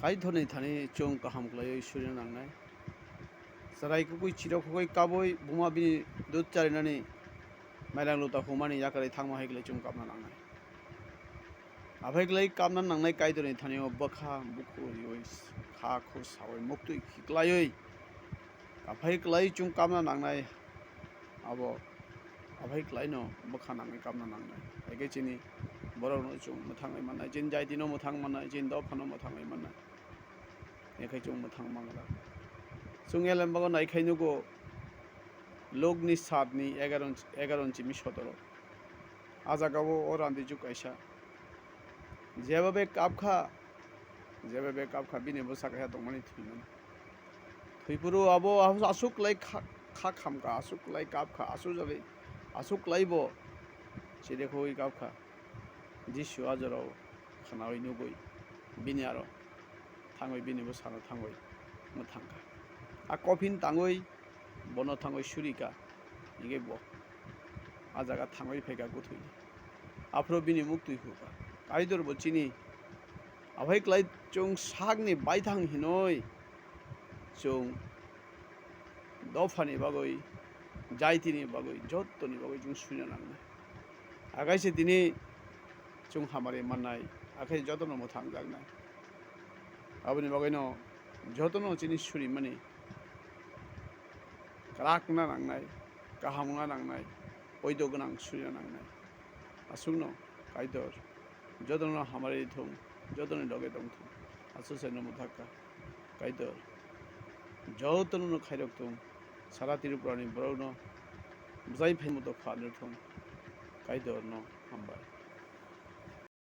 khai thoni thani chung kaham klai surya nangnai sarai ku kui chiro khoi kaboi buma bini dut charinani mailang luta humani yakari thangma hegle chung kapna nangnai abai klai kapna nangnai kai thoni thani bakha bukhu yois kha khu sawai muktu khiklai abai klai chung kapna nangnai abo abai klai no bakha nangnai kapna nangnai ege chini borok no chung muthangai manai jin jai dino muthang manai jin do phano muthangai manai ekai chung muthang mangla chung elem bago nai khainu go logni satni 11 chimi 17 আজাগাবো ওরান্দি জুকাইসা যেভাবে কাপখা বিনে বসাকা দংমানি থুইমান থুইপুরু আবো আসুক লাই খা খামকা আসুক লাই কাপখা আসু যাবে আসুক লাইবো সে দেখো ওই কাপখা যিশু আজরাও খানাওই নুগই বিনে আরো থাঙ্গই বিনে বসানো থাঙ্গই মুথাঙ্কা আর কফিন তাঙ্গই বন থাঙ্গই সুরিকা ইগে ব আজাগা থাঙ্গই ফেকা গুথুই afro bini muktui huka kaidor bo chini abai klai chung sagni baithang hinoi chung dofani bagoi jaitini bagoi jottoni bagoi chung suina nangnai agaise dini chung hamare mannai akai jotono muthang jagnai aboni bagoi no jotono chini suri mani krakna nangnai kahamna nangnai oido gonang suina nangnai asungno kaidor jodono hamare thum jodono loge dong thum asu seno muthaka kaidor jotono khairok thum sara tirupurani borokno bjai phaimu to khanur thum kaidor no hambai